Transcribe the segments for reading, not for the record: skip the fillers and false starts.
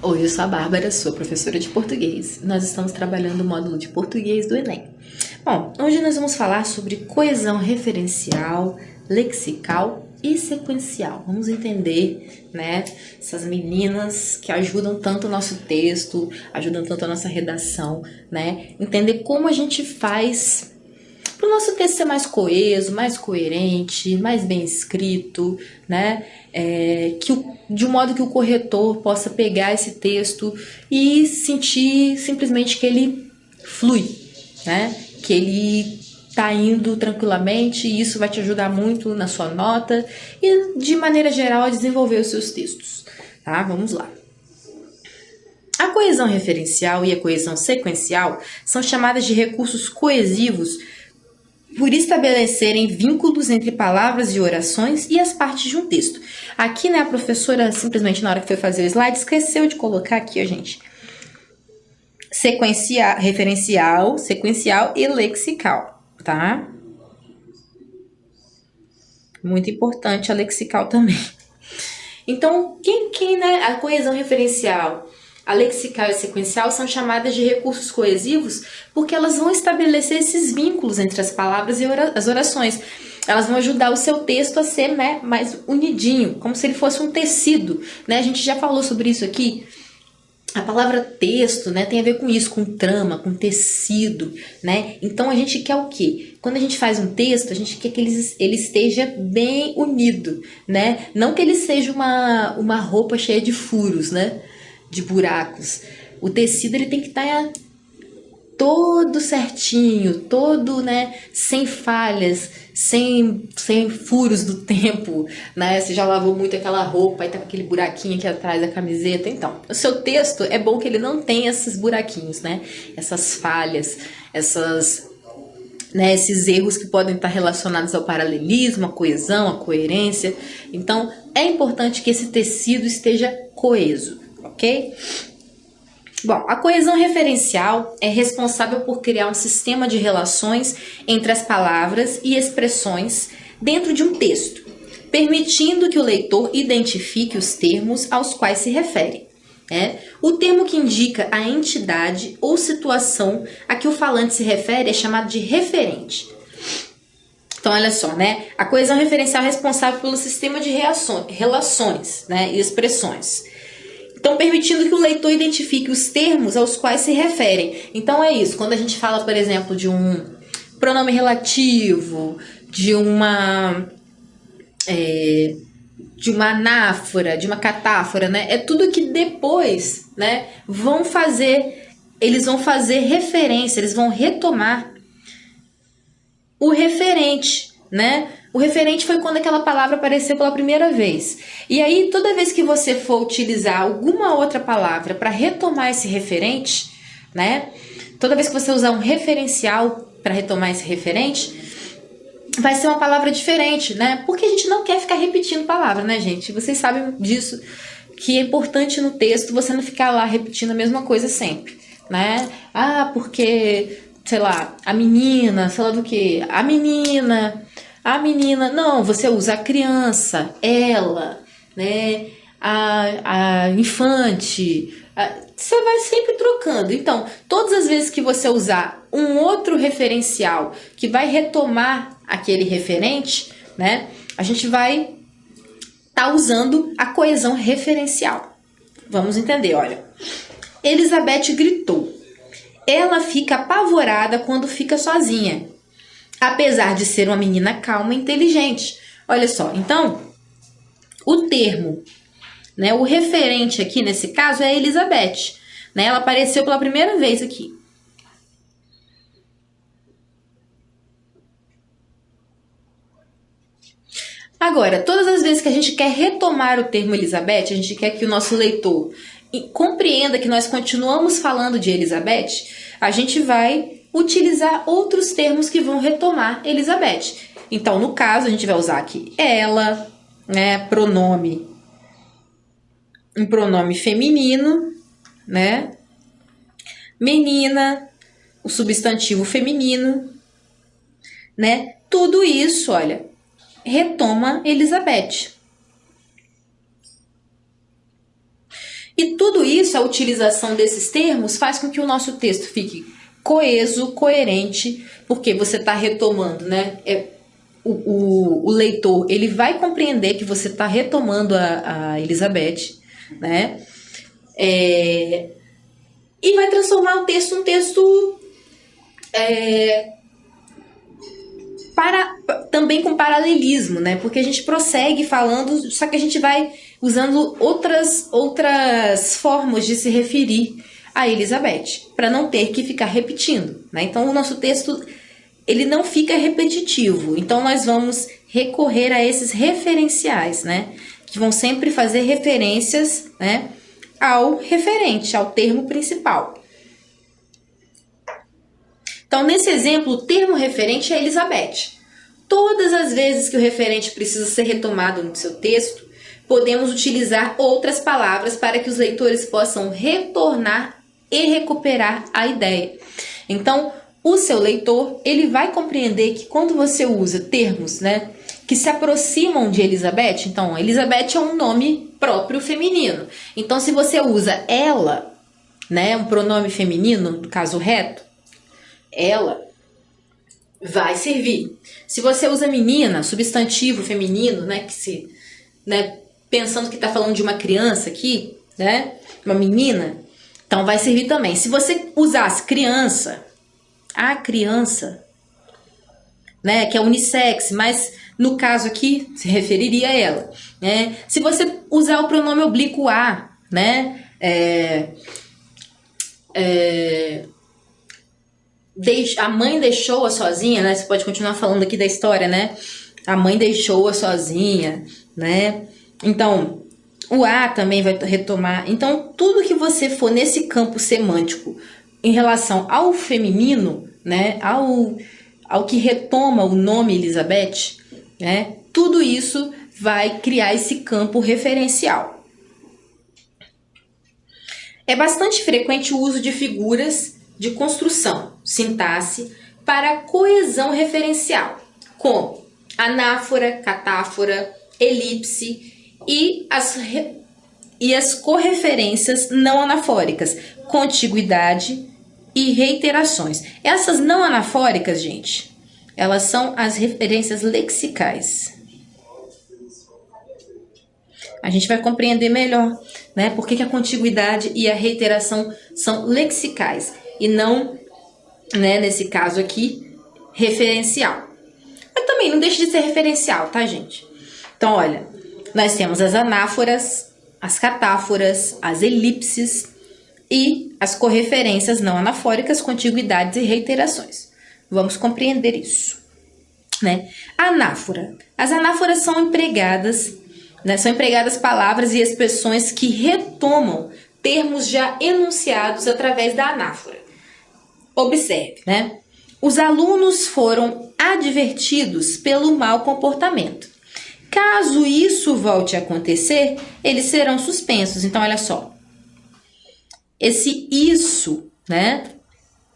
Oi, eu sou a Bárbara, sou professora de português. Nós estamos trabalhando o módulo de português do Enem. Bom, hoje nós vamos falar sobre coesão referencial, lexical e sequencial. Vamos entender, né, essas meninas que ajudam tanto o nosso texto, ajudam tanto a nossa redação, né? Entender como a gente faz para o nosso texto ser mais coeso, mais coerente, mais bem escrito, né? De um modo que o corretor possa pegar esse texto e sentir simplesmente que ele flui, né? Que ele está indo tranquilamente e isso vai te ajudar muito na sua nota e, de maneira geral, a desenvolver os seus textos, tá? Vamos lá. A coesão referencial e a coesão sequencial são chamadas de recursos coesivos por estabelecerem vínculos entre palavras e orações e as partes de um texto. Aqui, né, a professora simplesmente na hora que foi fazer o slide esqueceu de colocar aqui, ó, gente. Referencial, sequencial e lexical, tá? Muito importante a lexical também. Então, né, a coesão referencial, a lexical e a sequencial são chamadas de recursos coesivos porque elas vão estabelecer esses vínculos entre as palavras e as orações. Elas vão ajudar o seu texto a ser, né, mais unidinho, como se ele fosse um tecido, né? A gente já falou sobre isso aqui. A palavra texto, né, tem a ver com isso, com trama, com tecido, né? Então a gente quer o quê? Quando a gente faz um texto, a gente quer que ele esteja bem unido, né? Não que ele seja uma roupa cheia de furos, né? De buracos. O tecido ele tem que estar todo certinho, todo, né, sem falhas, sem furos do tempo, né? Você já lavou muito aquela roupa e tá com aquele buraquinho aqui atrás da camiseta. Então, o seu texto é bom que ele não tenha esses buraquinhos, né? Essas falhas, né, esses erros que podem estar relacionados ao paralelismo, à coesão, à coerência. Então, é importante que esse tecido esteja coeso, ok? Bom, a coesão referencial é responsável por criar um sistema de relações entre as palavras e expressões dentro de um texto, permitindo que o leitor identifique os termos aos quais se refere. O termo que indica a entidade ou situação a que o falante se refere é chamado de referente. Então, olha só, né? A coesão referencial é responsável pelo sistema de relações, né, e expressões. Então, permitindo que o leitor identifique os termos aos quais se referem. Então, é isso. Quando a gente fala, por exemplo, de um pronome relativo, de uma anáfora, de uma catáfora, né? É tudo que depois, né, eles vão fazer referência, eles vão retomar o referente, né? O referente foi quando aquela palavra apareceu pela primeira vez. E aí, toda vez que você for utilizar alguma outra palavra para retomar esse referente, né? Toda vez que você usar um referencial para retomar esse referente, vai ser uma palavra diferente, né? Porque a gente não quer ficar repetindo palavra, né, gente? Vocês sabem disso, que é importante no texto você não ficar lá repetindo a mesma coisa sempre, né? Ah, porque, sei lá, a menina, sei lá do que? A menina, não, você usa a criança, ela, né? A infante, você vai sempre trocando. Então, todas as vezes que você usar um outro referencial que vai retomar aquele referente, né? A gente vai estar usando a coesão referencial. Vamos entender, olha. Elizabeth gritou. Ela fica apavorada quando fica sozinha, apesar de ser uma menina calma e inteligente. Olha só, então, o termo, né, o referente aqui nesse caso é Elizabeth, né? Ela apareceu pela primeira vez aqui. Agora, todas as vezes que a gente quer retomar o termo Elizabeth, a gente quer que o nosso leitor compreenda que nós continuamos falando de Elizabeth, a gente vai utilizar outros termos que vão retomar Elizabeth. Então, no caso, a gente vai usar aqui ela, né, um pronome feminino, né, menina, o substantivo feminino, né, tudo isso, olha, retoma Elizabeth. E tudo isso, a utilização desses termos, faz com que o nosso texto fique coeso, coerente, porque você está retomando, né? O leitor, ele vai compreender que você está retomando a Elizabeth, né? E vai transformar o texto num texto também com paralelismo, né? Porque a gente prossegue falando, só que a gente vai usando outras formas de se referir a Elizabeth, para não ter que ficar repetindo, né? Então o nosso texto, ele não fica repetitivo. Então nós vamos recorrer a esses referenciais, né? Que vão sempre fazer referências, né, ao referente, ao termo principal. Então, nesse exemplo, o termo referente é Elizabeth. Todas as vezes que o referente precisa ser retomado no seu texto, podemos utilizar outras palavras para que os leitores possam retornar e recuperar a ideia. Então, o seu leitor, ele vai compreender que quando você usa termos, né, que se aproximam de Elizabeth, então, Elizabeth é um nome próprio feminino. Então, se você usa ela, né, um pronome feminino, no caso reto, ela vai servir. Se você usa menina, substantivo feminino, né, pensando que está falando de uma criança aqui, né, uma menina, então vai servir também. Se você usasse criança, a criança, né, que é unissex, mas no caso aqui se referiria a ela, né? Se você usar o pronome oblíquo a, né, a mãe deixou-a sozinha, né? Você pode continuar falando aqui da história, né? A mãe deixou-a sozinha, né? Então, o a também vai retomar. Então, tudo que você for nesse campo semântico em relação ao feminino, né? Ao que retoma o nome Elizabeth, né? Tudo isso vai criar esse campo referencial. É bastante frequente o uso de figuras de construção, sintaxe, para coesão referencial, como anáfora, catáfora, elipse e as correferências não anafóricas, contiguidade e reiterações. Essas não anafóricas, gente, elas são as referências lexicais. A gente vai compreender melhor, né, por que a contiguidade e a reiteração são lexicais e não, né, nesse caso aqui, referencial. Mas também não deixa de ser referencial, tá, gente? Então, olha, nós temos as anáforas, as catáforas, as elipses e as correferências não anafóricas, contiguidades e reiterações. Vamos compreender isso, né? Anáfora. As anáforas são empregadas, né? São empregadas palavras e expressões que retomam termos já enunciados através da anáfora. Observe, né? Os alunos foram advertidos pelo mau comportamento. Caso isso volte a acontecer, eles serão suspensos. Então, olha só. Esse isso, né,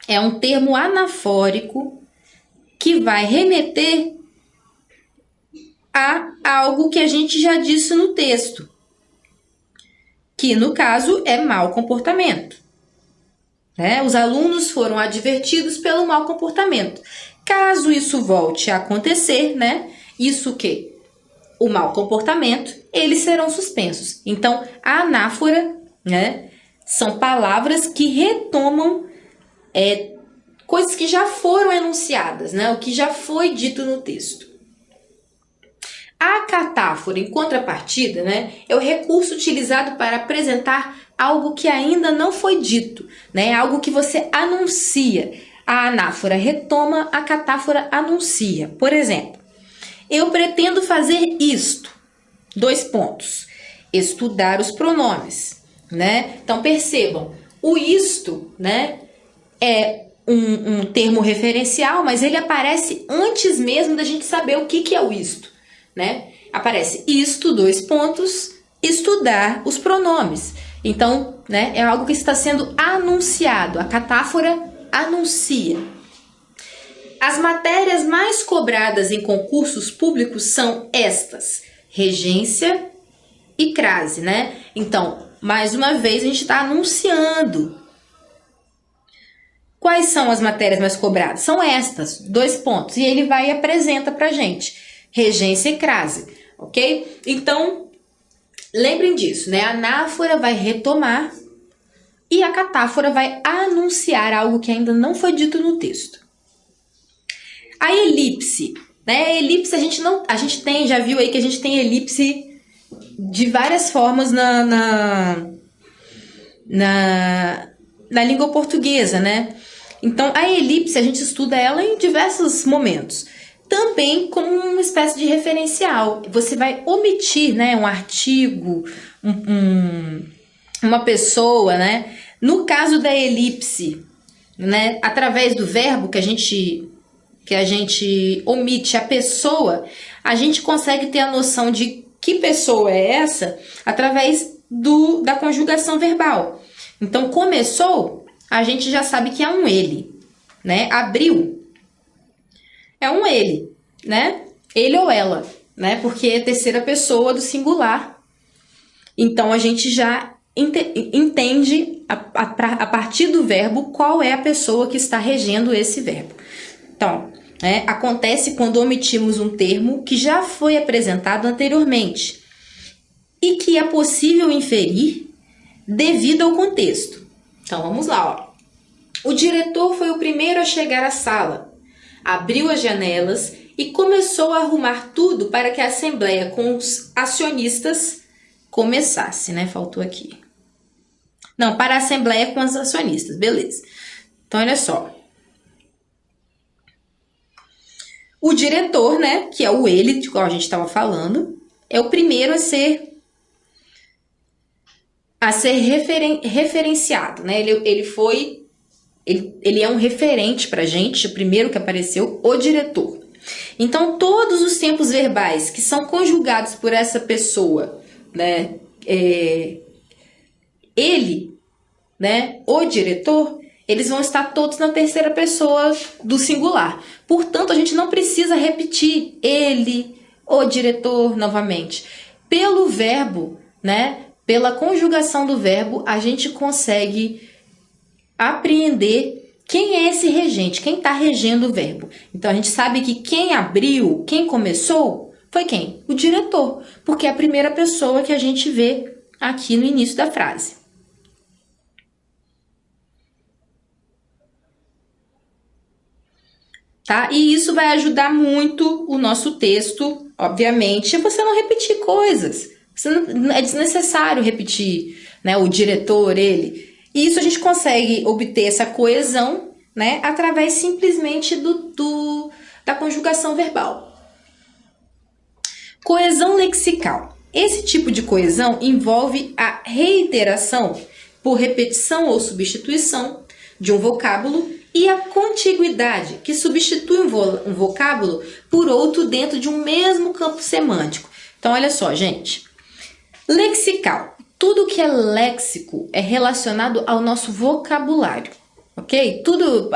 é um termo anafórico que vai remeter a algo que a gente já disse no texto, que no caso é mau comportamento. Né? Os alunos foram advertidos pelo mau comportamento. Caso isso volte a acontecer, né, isso que? O mau comportamento, eles serão suspensos. Então, a anáfora, né, são palavras que retomam coisas que já foram enunciadas, né, o que já foi dito no texto. A catáfora, em contrapartida, né, é o recurso utilizado para apresentar algo que ainda não foi dito, né, algo que você anuncia. A anáfora retoma, a catáfora anuncia. Por exemplo, eu pretendo fazer isto. 2 pontos. Estudar os pronomes, né? Então percebam, o isto, né, é um termo referencial, mas ele aparece antes mesmo da gente saber o que é o isto, né? Aparece isto, 2 pontos, estudar os pronomes. Então, né, é algo que está sendo anunciado. A catáfora anuncia. As matérias mais cobradas em concursos públicos são estas: regência e crase, né? Então, mais uma vez a gente está anunciando. Quais são as matérias mais cobradas? São estas, 2 pontos. E ele vai e apresenta pra gente. Regência e crase, ok? Então, lembrem disso, né? A anáfora vai retomar e a catáfora vai anunciar algo que ainda não foi dito no texto. A elipse, né? A elipse a gente tem, já viu aí que a gente tem elipse de várias formas na língua portuguesa, né? Então, a elipse, a gente estuda ela em diversos momentos. Também como uma espécie de referencial. Você vai omitir, né, um artigo, uma pessoa, né? No caso da elipse, né, através do verbo que a gente omite a pessoa, a gente consegue ter a noção de que pessoa é essa através da conjugação verbal. Então, começou, a gente já sabe que é um ele, né? Abriu é um ele, né? Ele ou ela, né? Porque é terceira pessoa do singular. Então, a gente já entende, a partir do verbo, qual é a pessoa que está regendo esse verbo. Então, acontece quando omitimos um termo que já foi apresentado anteriormente e que é possível inferir devido ao contexto. Então, vamos lá, ó. O diretor foi o primeiro a chegar à sala, abriu as janelas e começou a arrumar tudo para que a assembleia com os acionistas começasse, né? Faltou aqui. Não, para a assembleia com os acionistas, beleza. Então, olha só. O diretor, né, que é o ele, de qual a gente estava falando, é o primeiro a ser referenciado, né? Ele é um referente pra gente, o primeiro que apareceu, o diretor. Então, todos os tempos verbais que são conjugados por essa pessoa, né? Ele, né? O diretor, eles vão estar todos na terceira pessoa do singular. Portanto, a gente não precisa repetir ele, o diretor, novamente. Pelo verbo, né? Pela conjugação do verbo, a gente consegue apreender quem é esse regente, quem está regendo o verbo. Então, a gente sabe que quem abriu, quem começou, foi quem? O diretor, porque é a primeira pessoa que a gente vê aqui no início da frase. Tá? E isso vai ajudar muito o nosso texto, obviamente, você não repetir coisas. É desnecessário repetir, né, o diretor, ele. E isso a gente consegue obter essa coesão, né, através simplesmente da conjugação verbal. Coesão lexical. Esse tipo de coesão envolve a reiteração por repetição ou substituição de um vocábulo e a contiguidade, que substitui um vocábulo por outro dentro de um mesmo campo semântico. Então, olha só, gente. Lexical. Tudo que é léxico é relacionado ao nosso vocabulário, ok? Tudo,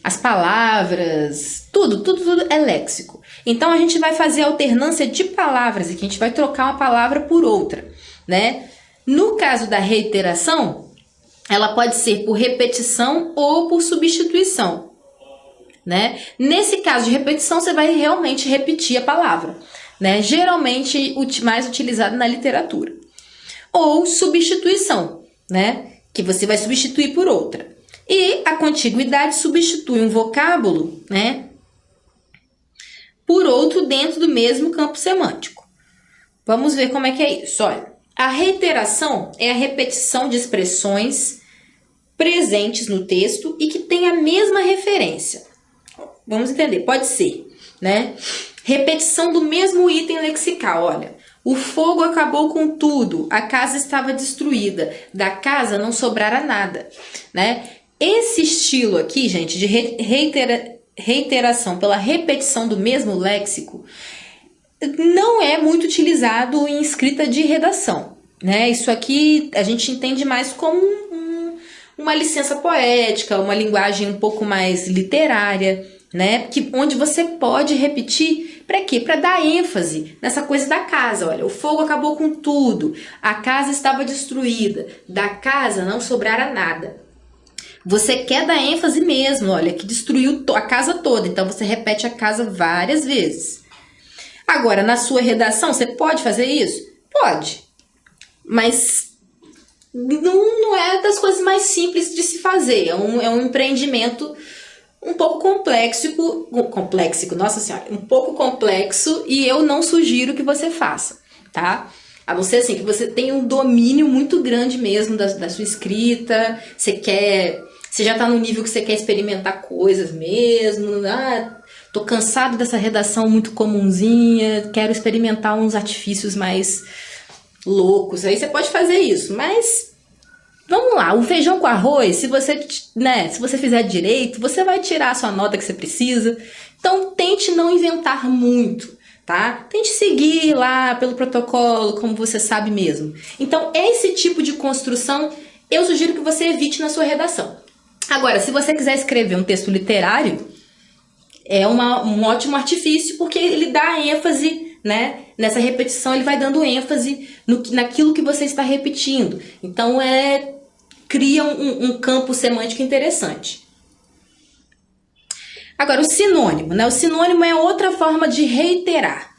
as palavras, tudo é léxico. Então, a gente vai fazer alternância de palavras aqui, a gente vai trocar uma palavra por outra, né? No caso da reiteração, ela pode ser por repetição ou por substituição, né? Nesse caso de repetição, você vai realmente repetir a palavra, né? Geralmente mais utilizado na literatura. Ou substituição, né? Que você vai substituir por outra. E a contiguidade substitui um vocábulo, né, por outro dentro do mesmo campo semântico. Vamos ver como é que é isso. Olha, a reiteração é a repetição de expressões presentes no texto e que tem a mesma referência. Vamos entender, pode ser, né? Repetição do mesmo item lexical, olha. O fogo acabou com tudo, a casa estava destruída, da casa não sobrara nada, né? Esse estilo aqui, gente, de reiteração pela repetição do mesmo léxico, não é muito utilizado em escrita de redação, né? Isso aqui a gente entende mais como uma licença poética, uma linguagem um pouco mais literária, né? Onde você pode repetir, para quê? Para dar ênfase nessa coisa da casa. Olha, o fogo acabou com tudo, a casa estava destruída, da casa não sobrara nada. Você quer dar ênfase mesmo, olha, que destruiu a casa toda, então você repete a casa várias vezes. Agora, na sua redação, você pode fazer isso? Pode, mas não é das coisas mais simples de se fazer, é um empreendimento um pouco complexo, nossa senhora, um pouco complexo, e eu não sugiro que você faça, tá? A não ser assim, que você tenha um domínio muito grande mesmo da sua escrita, você já tá no nível que você quer experimentar coisas mesmo, tô cansado dessa redação muito comunzinha, quero experimentar uns artifícios mais loucos, aí você pode fazer isso, mas vamos lá, o feijão com arroz, se você fizer direito, você vai tirar a sua nota que você precisa. Então, tente não inventar muito, tá? Tente seguir lá pelo protocolo, como você sabe mesmo. Então, esse tipo de construção, eu sugiro que você evite na sua redação. Agora, se você quiser escrever um texto literário, é um ótimo artifício, porque ele dá ênfase, né? Nessa repetição, ele vai dando ênfase naquilo que você está repetindo. Então, cria um campo semântico interessante. Agora, o sinônimo, né? O sinônimo é outra forma de reiterar.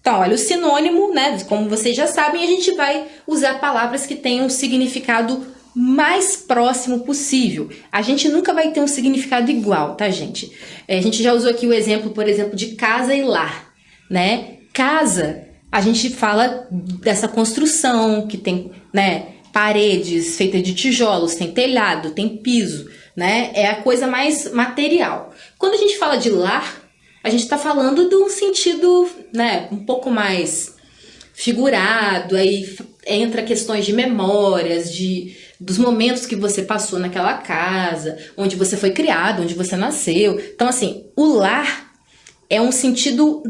Então, olha, o sinônimo, né? Como vocês já sabem, a gente vai usar palavras que tenham um significado mais próximo possível. A gente nunca vai ter um significado igual, tá, gente? A gente já usou aqui o exemplo, por exemplo, de casa e lar, né? Casa, a gente fala dessa construção que tem, né? Paredes feitas de tijolos, tem telhado, tem piso, né? É a coisa mais material. Quando a gente fala de lar, a gente está falando de um sentido, né, um pouco mais figurado, aí entra questões de memórias, dos momentos que você passou naquela casa, onde você foi criado, onde você nasceu. Então, assim, o lar é um sentido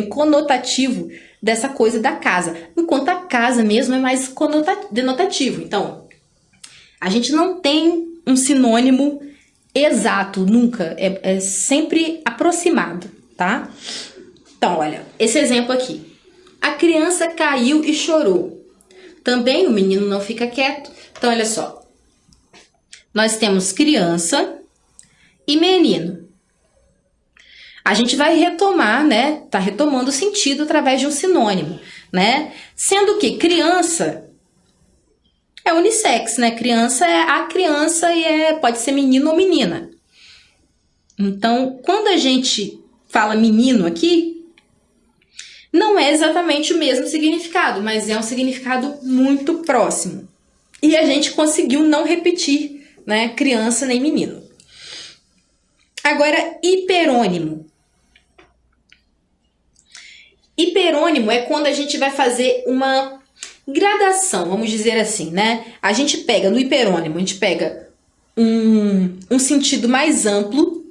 conotativo dessa coisa da casa, enquanto a casa mesmo é mais denotativo. Então, a gente não tem um sinônimo exato, nunca, é sempre aproximado, tá? Então, olha, esse exemplo aqui. A criança caiu e chorou. Também o menino não fica quieto. Então, olha só. Nós temos criança e menino. A gente vai retomar, né? Tá retomando o sentido através de um sinônimo, né? Sendo que criança é unissex, né? Criança é a criança e pode ser menino ou menina. Então, quando a gente fala menino aqui, não é exatamente o mesmo significado, mas é um significado muito próximo. E a gente conseguiu não repetir, né? Criança nem menino. Agora, hiperônimo. Hiperônimo é quando a gente vai fazer uma gradação, vamos dizer assim, né? A gente pega no hiperônimo, a gente pega um sentido mais amplo,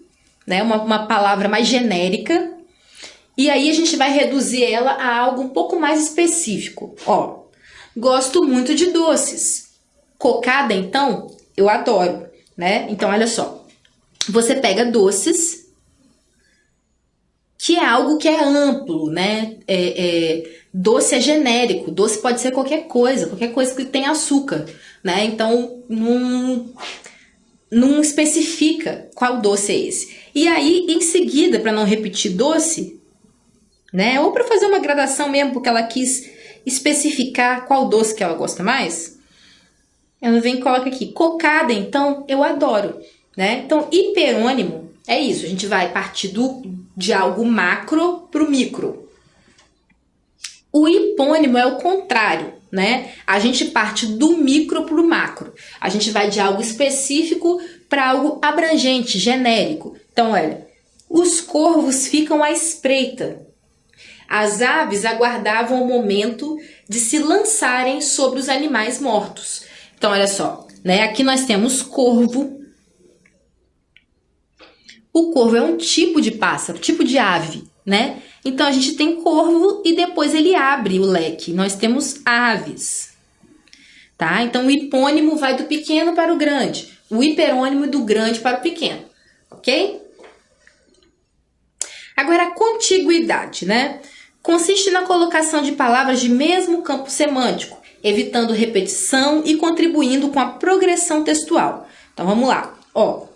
né? Uma palavra mais genérica, e aí a gente vai reduzir ela a algo um pouco mais específico. Ó, gosto muito de doces. Cocada, então, eu adoro, né? Então, olha só. Você pega doces, que é algo que é amplo, né? Doce é genérico, doce pode ser qualquer coisa que tem açúcar, né? Então, não especifica qual doce é esse. E aí, em seguida, para não repetir doce, né? Ou para fazer uma gradação mesmo, porque ela quis especificar qual doce que ela gosta mais, ela vem e coloca aqui, cocada, então, eu adoro, né? Então, hiperônimo é isso, a gente vai partir de algo macro para o micro. O hipônimo é o contrário, né? A gente parte do micro para o macro. A gente vai de algo específico para algo abrangente, genérico. Então, olha, os corvos ficam à espreita. As aves aguardavam o momento de se lançarem sobre os animais mortos. Então, olha só, né? Aqui nós temos corvo. O corvo é um tipo de pássaro, tipo de ave, né? Então, a gente tem corvo e depois ele abre o leque. Nós temos aves, tá? Então, o hipônimo vai do pequeno para o grande. O hiperônimo do grande para o pequeno. ok? Agora, a contiguidade, né? Consiste na colocação de palavras de mesmo campo semântico, evitando repetição e contribuindo com a progressão textual. Então, vamos lá. Ó,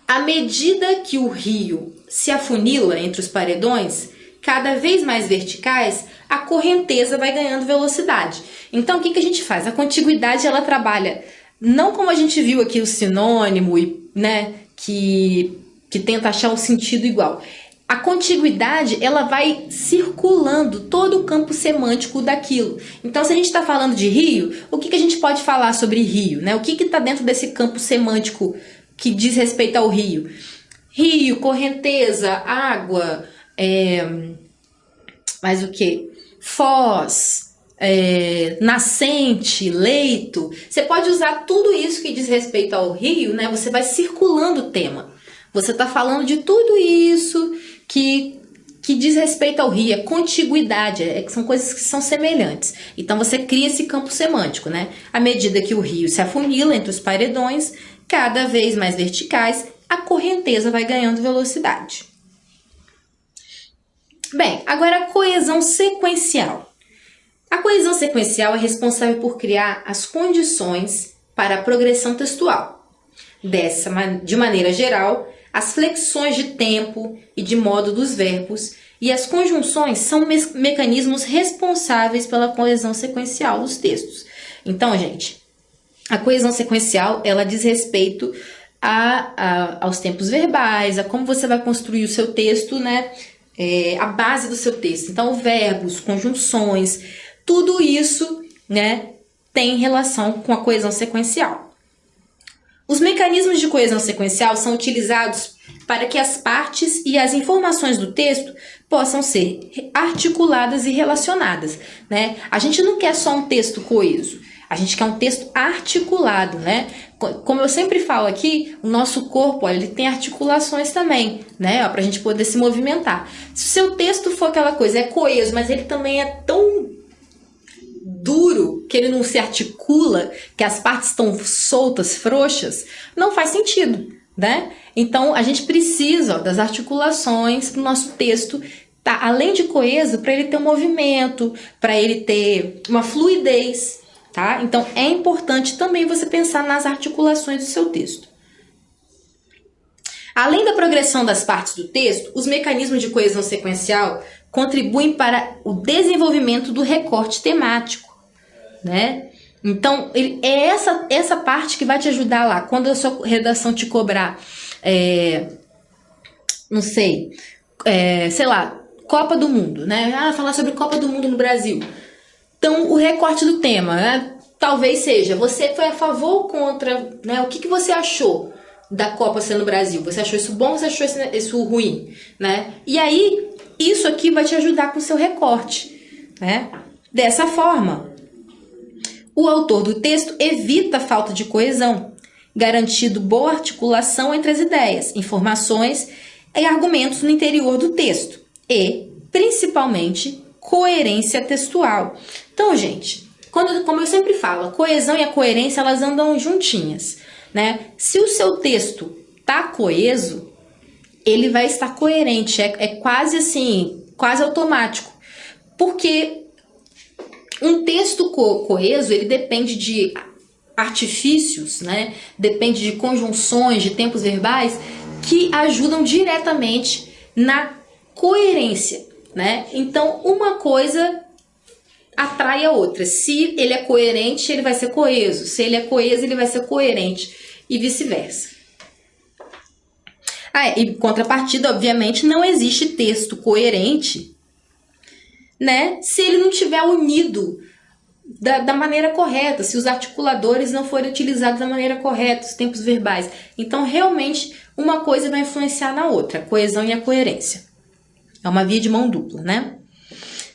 à medida que o rio se afunila entre os paredões, cada vez mais verticais, a correnteza vai ganhando velocidade. Então, o que a gente faz? A contiguidade, ela trabalha, não como a gente viu aqui o sinônimo, né, que tenta achar um sentido igual. A contiguidade, ela vai circulando todo o campo semântico daquilo. Então, se a gente está falando de rio, o que a gente pode falar sobre rio, né? O que está dentro desse campo semântico que diz respeito ao rio? Rio, correnteza, água, mais o que? Foz, nascente, leito. Você pode usar tudo isso que diz respeito ao rio, né? Você vai circulando o tema. Você está falando de tudo isso que diz respeito ao rio, é contiguidade, são coisas que são semelhantes. Então você cria esse campo semântico, né? À medida que o rio se afunila entre os paredões, cada vez mais verticais, a correnteza vai ganhando velocidade. Bem, agora a coesão sequencial. A coesão sequencial é responsável por criar as condições para a progressão textual. De maneira geral, as flexões de tempo e de modo dos verbos e as conjunções são mecanismos responsáveis pela coesão sequencial dos textos. Então, gente, a coesão sequencial, ela diz respeito aos tempos verbais, a como você vai construir o seu texto, né? A base do seu texto. Então, verbos, conjunções, tudo isso, né, tem relação com a coesão sequencial. Os mecanismos de coesão sequencial são utilizados para que as partes e as informações do texto possam ser articuladas e relacionadas, né? A gente não quer só um texto coeso, a gente quer um texto articulado, né? Como eu sempre falo aqui, o nosso corpo, olha, ele tem articulações também, né? Para a gente poder se movimentar. Se o seu texto for aquela coisa, é coeso, mas ele também é tão duro, que ele não se articula, que as partes estão soltas, frouxas, não faz sentido, né? Então, a gente precisa das articulações para o nosso texto, tá? Além de coeso, para ele ter um movimento, para ele ter uma fluidez, tá? Então, é importante também você pensar nas articulações do seu texto. Além da progressão das partes do texto, os mecanismos de coesão sequencial contribuem para o desenvolvimento do recorte temático, né? Então, é essa parte que vai te ajudar lá. Quando a sua redação te cobrar, não sei, sei lá, Copa do Mundo, né? Falar sobre Copa do Mundo no Brasil. Então, o recorte do tema, né? Talvez seja, você foi a favor ou contra, né? O que você achou da Copa ser no Brasil? Você achou isso bom ou você achou isso ruim, né? E aí, isso aqui vai te ajudar com o seu recorte, né? Dessa forma, o autor do texto evita a falta de coesão, garantindo boa articulação entre as ideias, informações e argumentos no interior do texto e, principalmente, coerência textual. Então, gente, como eu sempre falo, a coesão e a coerência, elas andam juntinhas, né? Se o seu texto tá coeso, ele vai estar coerente, é quase assim, quase automático, porque um texto coeso, ele depende de artifícios, né? Depende de conjunções, de tempos verbais que ajudam diretamente na coerência, né? Então, uma coisa atrai a outra. Se ele é coerente, ele vai ser coeso. Se ele é coeso, ele vai ser coerente e vice-versa. E em contrapartida, obviamente, não existe texto coerente, né, se ele não tiver unido da maneira correta, se os articuladores não forem utilizados da maneira correta, os tempos verbais. Então, realmente, uma coisa vai influenciar na outra, a coesão e a coerência. É uma via de mão dupla, né?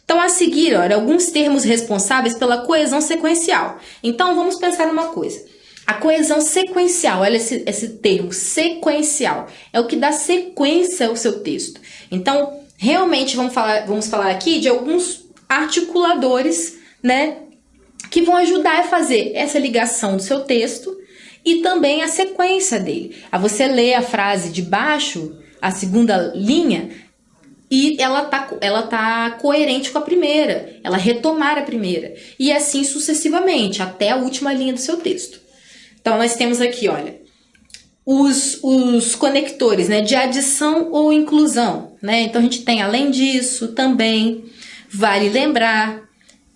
Então, a seguir, olha, alguns termos responsáveis pela coesão sequencial. Então, vamos pensar numa coisa. A coesão sequencial, olha esse termo, sequencial, é o que dá sequência ao seu texto. Então, realmente, vamos falar aqui de alguns articuladores, né, que vão ajudar a fazer essa ligação do seu texto e também a sequência dele. A você lê a frase de baixo, a segunda linha, e ela tá coerente com a primeira, ela retomar a primeira, e assim sucessivamente, até a última linha do seu texto. Então, nós temos aqui, olha, os conectores, né, de adição ou inclusão, né? Então, a gente tem, além disso, também, vale lembrar,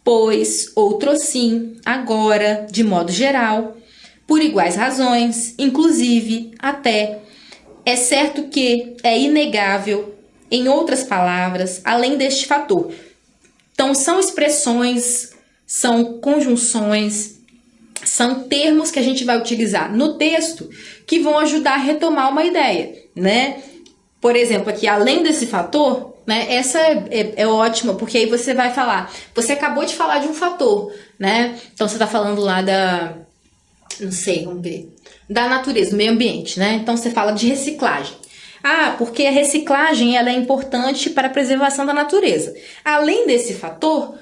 pois, outrossim, agora, de modo geral, por iguais razões, inclusive, até, é certo que, é inegável, em outras palavras, além deste fator. Então, são expressões, são conjunções, são termos que a gente vai utilizar no texto que vão ajudar a retomar uma ideia, né? Por exemplo, aqui, além desse fator, né? Essa é ótima, porque aí você vai falar, você acabou de falar de um fator, né? Então, você está falando lá não sei, vamos ver, da natureza, do meio ambiente, né? Então, você fala de reciclagem. Ah, porque a reciclagem ela é importante para a preservação da natureza. Além desse fator,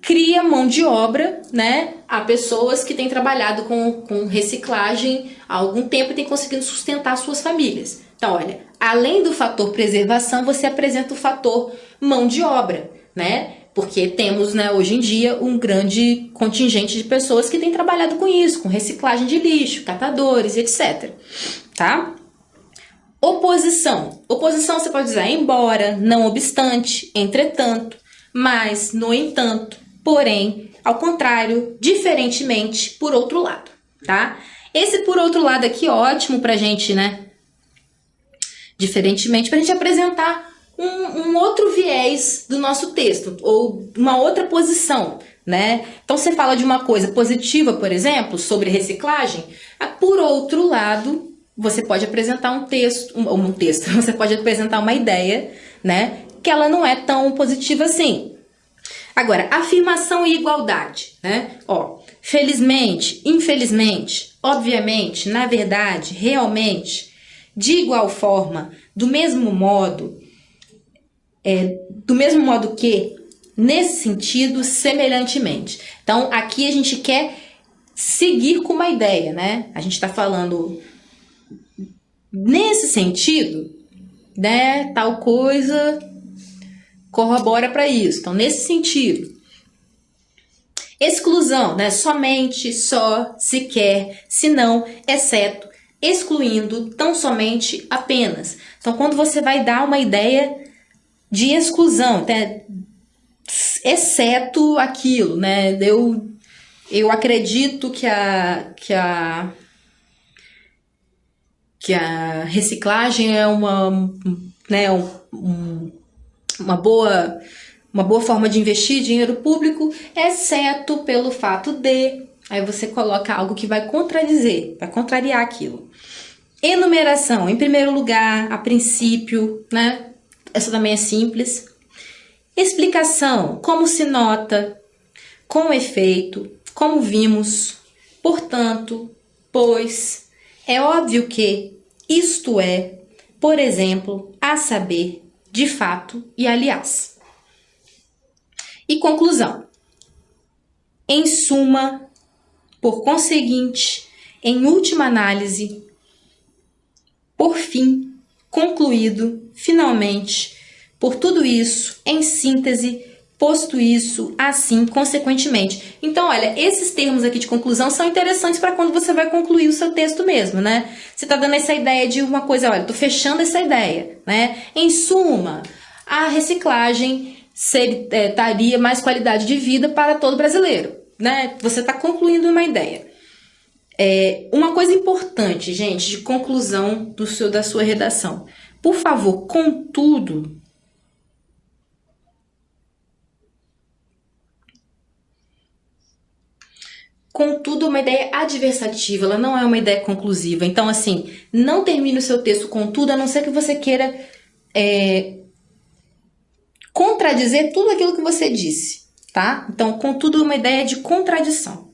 cria mão de obra, né, a pessoas que têm trabalhado com reciclagem há algum tempo e têm conseguido sustentar suas famílias. Então, olha, além do fator preservação, você apresenta o fator mão de obra, né? Porque temos, né, hoje em dia, um grande contingente de pessoas que têm trabalhado com isso, com reciclagem de lixo, catadores, etc. Tá? Oposição. Oposição você pode usar embora, não obstante, entretanto, mas, no entanto, porém, ao contrário, diferentemente, por outro lado, tá? Esse por outro lado aqui, ótimo pra gente, né? Diferentemente, pra gente apresentar um outro viés do nosso texto, ou uma outra posição, né? Então, você fala de uma coisa positiva, por exemplo, sobre reciclagem, por outro lado, você pode apresentar um texto, você pode apresentar uma ideia, né, que ela não é tão positiva assim. Agora, afirmação e igualdade, né? Ó, felizmente, infelizmente, obviamente, na verdade, realmente, de igual forma, do mesmo modo que, nesse sentido, semelhantemente. Então, aqui a gente quer seguir com uma ideia, né? A gente está falando nesse sentido, né, tal coisa corrobora para isso. Então, nesse sentido. Exclusão, né, somente, só, sequer, se não, exceto, excluindo, tão somente, apenas. Então, quando você vai dar uma ideia de exclusão, né, exceto aquilo, né, eu acredito que a reciclagem é uma boa forma de investir dinheiro público, exceto pelo fato de... Aí você coloca algo que vai contradizer, vai contrariar aquilo. Enumeração, em primeiro lugar, a princípio, né? Essa também é simples. Explicação, como se nota, com efeito, como vimos, portanto, pois... É óbvio que, isto é, por exemplo, a saber, de fato e aliás. E conclusão. Em suma, por conseguinte, em última análise, por fim, concluído, finalmente, por tudo isso, em síntese, posto isso, assim, consequentemente. Então, olha, esses termos aqui de conclusão são interessantes para quando você vai concluir o seu texto mesmo, né? Você está dando essa ideia de uma coisa, olha, estou fechando essa ideia, né? Em suma, a reciclagem daria mais qualidade de vida para todo brasileiro, né? Você está concluindo uma ideia. Uma coisa importante, gente, de conclusão da sua redação. Por favor, contudo... Contudo, é uma ideia adversativa, ela não é uma ideia conclusiva. Então, assim, não termine o seu texto contudo, a não ser que você queira contradizer tudo aquilo que você disse, tá? Então, contudo, é uma ideia de contradição.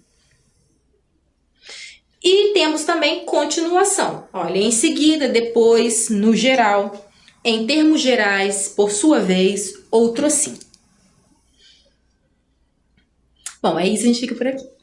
E temos também continuação. Olha, em seguida, depois, no geral, em termos gerais, por sua vez, outro sim. Bom, é isso, a gente fica por aqui.